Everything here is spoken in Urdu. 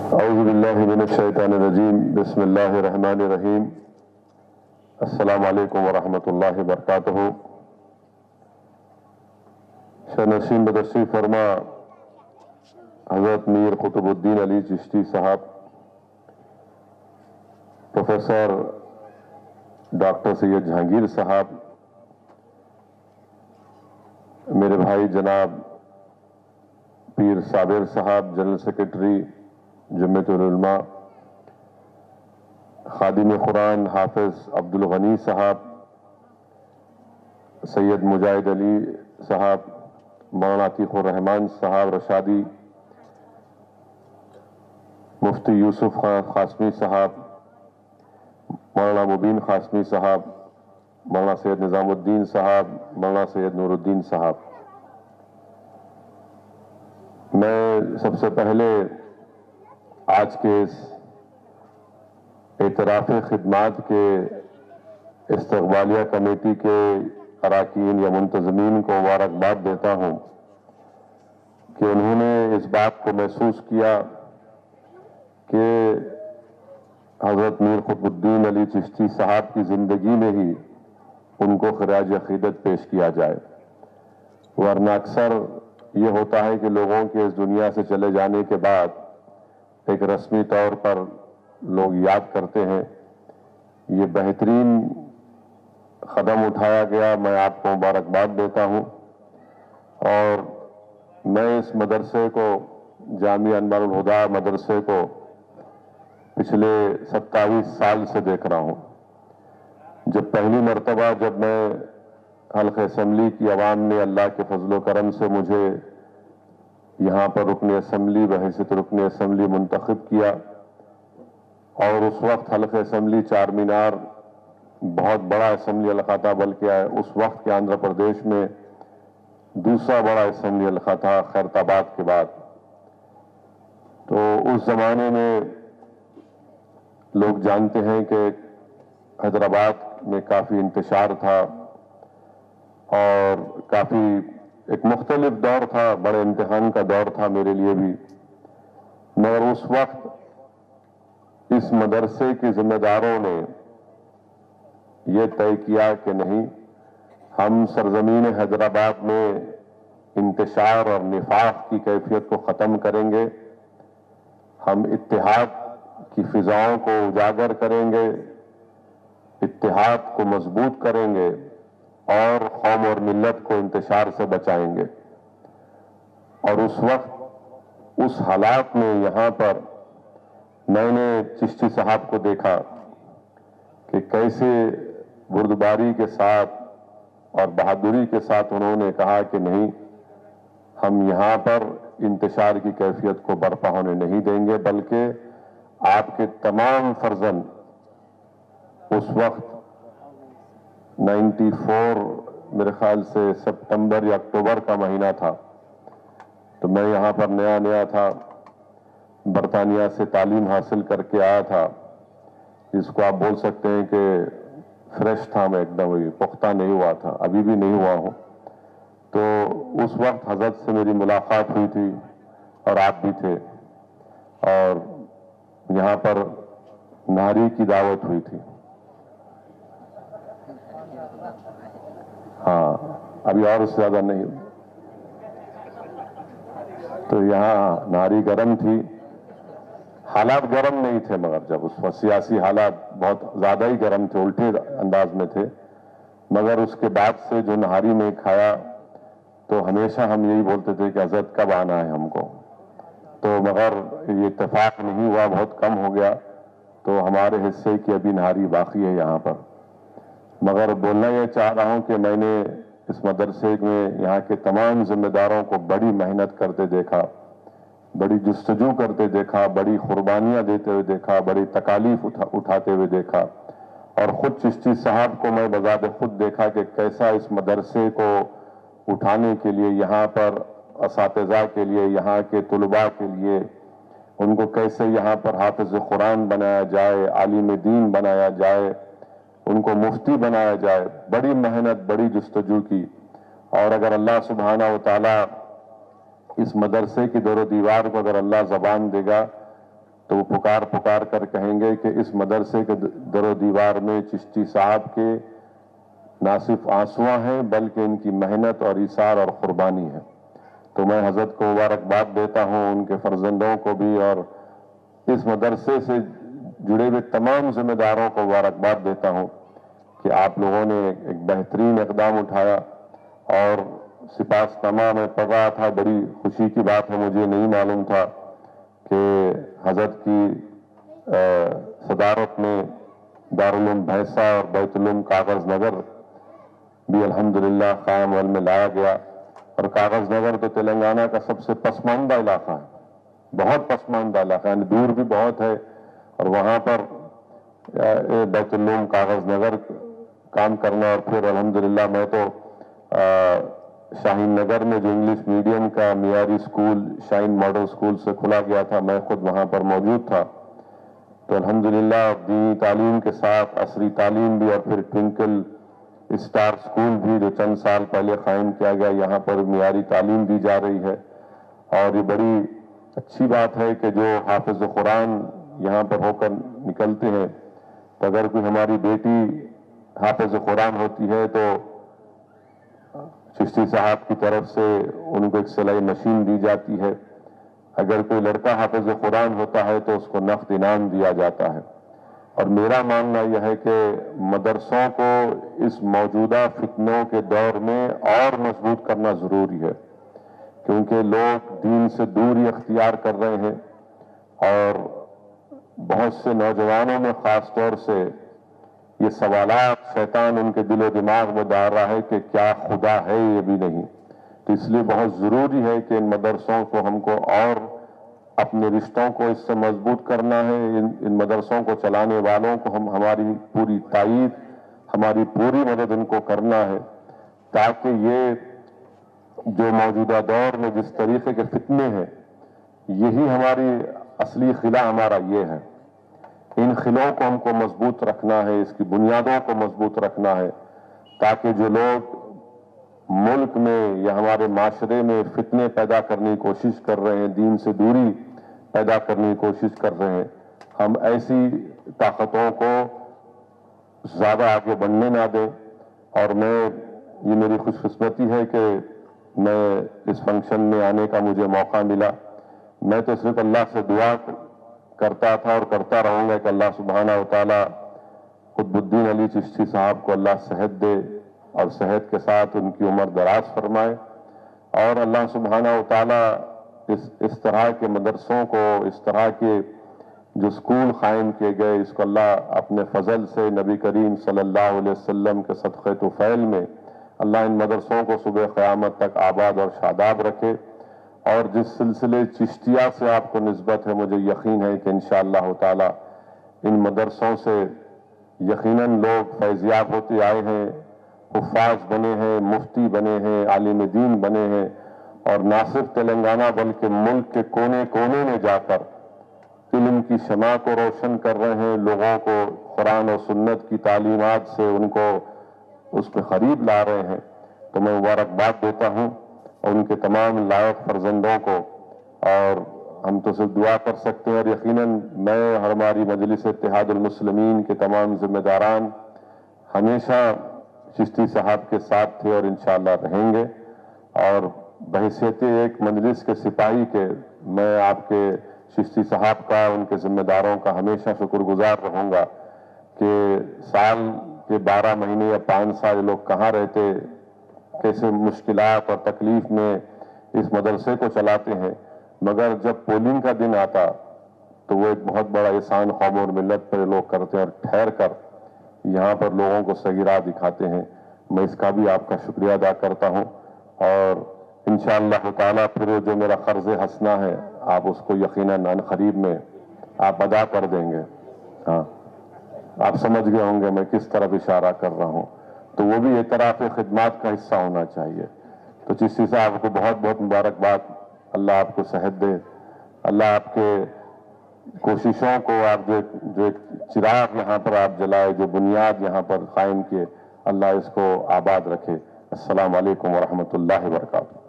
اعوذ باللہ من الشیطان الرجیم بسم اللہ الرحمن الرحیم السلام علیکم ورحمۃ اللہ وبرکاتہ۔ شنشین بدشریف فرما حضرت میر قطب الدین علی چشتی صاحب، پروفیسر ڈاکٹر سید جہانگیر صاحب، میرے بھائی جناب پیر صابر صاحب جنرل سیکرٹری جمعیت العلماء، خادم قرآن حافظ عبد الغنی صاحب، سید مجاہد علی صاحب، مولانا عتیق الرحمان صاحب رشادی، مفتی یوسف خان قاسمی صاحب، مولانا مبین قاسمی صاحب، مولانا سید نظام الدین صاحب، مولانا سید نور الدین صاحب، میں سب سے پہلے آج کے اس اعتراف خدمات کے استقبالیہ کمیٹی کے اراکین یا منتظمین کو مبارکباد دیتا ہوں کہ انہوں نے اس بات کو محسوس کیا کہ حضرت میر قطب الدین علی چشتی صاحب کی زندگی میں ہی ان کو خراج عقیدت پیش کیا جائے، ورنہ اکثر یہ ہوتا ہے کہ لوگوں کے اس دنیا سے چلے جانے کے بعد ایک رسمی طور پر لوگ یاد کرتے ہیں۔ یہ بہترین قدم اٹھایا گیا، میں آپ کو مبارکباد دیتا ہوں، اور میں اس مدرسے کو، جامعہ انوار الہدیٰ مدرسے کو پچھلے 27 سال سے دیکھ رہا ہوں۔ جب پہلی مرتبہ جب میں حلقہ اسمبلی کی عوام نے اللہ کے فضل و کرم سے مجھے یہاں پر رکن اسمبلی بحیثیت رکن اسمبلی منتخب کیا، اور اس وقت حلقہ اسمبلی چار مینار بہت بڑا اسمبلی حلقہ تھا، بلکہ اس وقت کے آندھرا پردیش میں دوسرا بڑا اسمبلی حلقہ تھا خیرت آباد کے بعد۔ تو اس زمانے میں لوگ جانتے ہیں کہ حیدرآباد میں کافی انتشار تھا اور کافی ایک مختلف دور تھا، بڑے امتحان کا دور تھا میرے لیے بھی، مگر اس وقت اس مدرسے کے ذمہ داروں نے یہ طے کیا کہ نہیں، ہم سرزمین حیدرآباد میں انتشار اور نفاق کی کیفیت کو ختم کریں گے، ہم اتحاد کی فضاؤں کو اجاگر کریں گے، اتحاد کو مضبوط کریں گے اور قوم اور ملت کو انتشار سے بچائیں گے۔ اور اس وقت اس حالات میں یہاں پر میں نے چشتی صاحب کو دیکھا کہ کیسے بردباری کے ساتھ اور بہادری کے ساتھ انہوں نے کہا کہ نہیں، ہم یہاں پر انتشار کی کیفیت کو برپا ہونے نہیں دیں گے، بلکہ آپ کے تمام فرزند اس وقت 94 میرے خیال سے سپتمبر یا اکتوبر کا مہینہ تھا، تو میں یہاں پر نیا تھا، برطانیہ سے تعلیم حاصل کر کے آیا تھا، جس کو آپ بول سکتے ہیں کہ فریش تھا، میں ایک دم پختہ نہیں ہوا تھا، ابھی بھی نہیں ہوا ہوں۔ تو اس وقت حضرت سے میری ملاقات ہوئی تھی اور آپ بھی تھے، اور یہاں پر نہاری کی دعوت ہوئی تھی۔ ہاں، ابھی اور اس سے زیادہ نہیں، تو یہاں نہاری گرم تھی، حالات گرم نہیں تھے، مگر جب اس وقت سیاسی حالات بہت زیادہ ہی گرم تھے، الٹے انداز میں تھے، مگر اس کے بعد سے جو نہاری میں کھایا تو ہمیشہ ہم یہی بولتے تھے کہ حضرت کب آنا ہے ہم کو، تو مگر یہ اتفاق نہیں ہوا، بہت کم ہو گیا، تو ہمارے حصے کی ابھی نہاری باقی ہے یہاں پر۔ مگر بولنا یہ چاہ رہا ہوں کہ میں نے اس مدرسے میں یہاں کے تمام ذمہ داروں کو بڑی محنت کرتے دیکھا، بڑی جستجو کرتے دیکھا، بڑی قربانیاں دیتے ہوئے دیکھا، بڑی تکالیف اٹھاتے ہوئے دیکھا، اور خود چشتی صاحب کو میں بذات خود دیکھا کہ کیسا اس مدرسے کو اٹھانے کے لیے، یہاں پر اساتذہ کے لیے، یہاں کے طلباء کے لیے، ان کو کیسے یہاں پر حافظ قرآن بنایا جائے، عالم دین بنایا جائے، ان کو مفتی بنایا جائے، بڑی محنت، بڑی جستجو کی۔ اور اگر اللہ سبحانہ و تعالی اس مدرسے کی دور و دیوار کو اگر اللہ زبان دے گا تو وہ پکار پکار کر کہیں گے کہ اس مدرسے کے در و دیوار میں چشتی صاحب کے نہ صرف آنسواں ہیں بلکہ ان کی محنت اور ایثار اور قربانی ہے. تو میں حضرت کو مبارکباد دیتا ہوں، ان کے فرزندوں کو بھی، اور اس مدرسے سے جڑے ہوئے تمام ذمہ داروں کو مبارکباد دیتا ہوں کہ آپ لوگوں نے ایک بہترین اقدام اٹھایا. اور سپاسنامہ میں پڑھ رہا تھا، بڑی خوشی کی بات ہے، مجھے نہیں معلوم تھا کہ حضرت کی صدارت میں دارالعلوم بھینسا اور بیت العلوم کاغذ نگر بھی الحمدللہ قائم عمل میں لایا گیا. اور کاغذ نگر تو تلنگانہ کا سب سے پسماندہ علاقہ ہے، بہت پسماندہ علاقہ ہے، دور بھی بہت ہے، اور وہاں پر بیت العلوم کاغذ نگر کام کرنا. اور پھر الحمدللہ میں تو شاہین نگر میں جو انگلش میڈیم کا معیاری اسکول شاہین ماڈل اسکول سے کھلا گیا تھا، میں خود وہاں پر موجود تھا. تو الحمدللہ دینی تعلیم کے ساتھ عصری تعلیم بھی، اور پھر ٹوئنکل اسٹار اسکول بھی جو چند سال پہلے قائم کیا گیا، یہاں پر معیاری تعلیم دی جا رہی ہے. اور یہ بڑی اچھی بات ہے کہ جو حافظ قرآن یہاں پر ہو کر نکلتے ہیں، تو اگر کوئی ہماری بیٹی حافظ قرآن ہوتی ہے تو چشتی صاحب کی طرف سے ان کو ایک سلائی مشین دی جاتی ہے. اگر کوئی لڑکا حافظ قرآن ہوتا ہے تو اس کو نقد انعام دیا جاتا ہے. اور میرا ماننا یہ ہے کہ مدرسوں کو اس موجودہ فتنوں کے دور میں اور مضبوط کرنا ضروری ہے، کیونکہ لوگ دین سے دوری اختیار کر رہے ہیں، اور بہت سے نوجوانوں میں خاص طور سے یہ سوالات شیطان ان کے دل و دماغ میں ڈال رہا ہے کہ کیا خدا ہے، یہ بھی نہیں. تو اس لیے بہت ضروری ہے کہ ان مدرسوں کو ہم کو اور اپنے رشتوں کو اس سے مضبوط کرنا ہے. ان مدرسوں کو چلانے والوں کو ہماری پوری تائید، ہماری پوری مدد ان کو کرنا ہے، تاکہ یہ جو موجودہ دور میں جس طریقے کے فتنے ہیں، یہی ہماری اصلی خلا ہمارا یہ ہے. ان خلوں کو ہم کو مضبوط رکھنا ہے، اس کی بنیادوں کو مضبوط رکھنا ہے، تاکہ جو لوگ ملک میں یا ہمارے معاشرے میں فتنے پیدا کرنے کی کوشش کر رہے ہیں، دین سے دوری پیدا کرنے کی کوشش کر رہے ہیں، ہم ایسی طاقتوں کو زیادہ آگے بڑھنے نہ دیں. اور یہ میری خوش قسمتی ہے کہ میں اس فنکشن میں آنے کا مجھے موقع ملا. میں تو صرف اللہ سے دعا کرتا تھا اور کرتا رہوں گا کہ اللہ سبحانہ و تعالی قطب الدین علی چشتی صاحب کو اللہ صحت دے، اور صحت کے ساتھ ان کی عمر دراز فرمائے. اور اللہ سبحانہ و تعالی اس طرح کے مدرسوں کو، اس طرح کے جو اسکول قائم کیے گئے، اس کو اللہ اپنے فضل سے نبی کریم صلی اللہ علیہ وسلم کے صدقے طفیل میں اللہ ان مدرسوں کو صبح قیامت تک آباد اور شاداب رکھے. اور جس سلسلے چشتیہ سے آپ کو نسبت ہے، مجھے یقین ہے کہ انشاءاللہ تعالی ان مدرسوں سے یقیناً لوگ فیضیاب ہوتے آئے ہیں، حفاظ بنے ہیں، مفتی بنے ہیں، عالم دین بنے ہیں، اور نہ صرف تلنگانہ بلکہ ملک کے کونے کونے میں جا کر علم کی شمع کو روشن کر رہے ہیں، لوگوں کو قرآن و سنت کی تعلیمات سے ان کو اس پہ قریب لا رہے ہیں. تو میں مبارکباد دیتا ہوں ان کے تمام لائق فرزندوں کو، اور ہم تو صرف دعا کر سکتے ہیں. اور یقیناً میں اور ہماری مجلس اتحاد المسلمین کے تمام ذمہ داران ہمیشہ چشتی صاحب کے ساتھ تھے اور انشاءاللہ رہیں گے. اور بحیثیت ایک مجلس کے سپاہی کے میں آپ کے چشتی صاحب کا، ان کے ذمہ داروں کا ہمیشہ شکر گزار رہوں گا کہ سال کے 12 مہینے یا 5 سال لوگ کہاں رہتے، کیسے مشکلات اور تکلیف میں اس مدرسے کو چلاتے ہیں، مگر جب پولنگ کا دن آتا تو وہ ایک بہت بڑا احسان قوم اور ملت پر لوگ کرتے ہیں، اور ٹھہر کر یہاں پر لوگوں کو صحیح راہ دکھاتے ہیں. میں اس کا بھی آپ کا شکریہ ادا کرتا ہوں. اور انشاءاللہ تعالیٰ پھر جو میرا قرض حسنہ ہے آپ اس کو یقیناً عنقریب میں آپ ادا کر دیں گے. ہاں، آپ سمجھ گئے ہوں گے میں کس طرف اشارہ کر رہا ہوں. تو وہ بھی اعتراف خدمات کا حصہ ہونا چاہیے. تو چشتی صاحب کو بہت بہت مبارکباد. اللہ آپ کو صحت دے، اللہ آپ کے کوششوں کو، آپ جو ایک چراغ یہاں پر آپ جلائے، جو بنیاد یہاں پر قائم کیے، اللہ اس کو آباد رکھے. السلام علیکم ورحمۃ اللہ وبرکاتہ.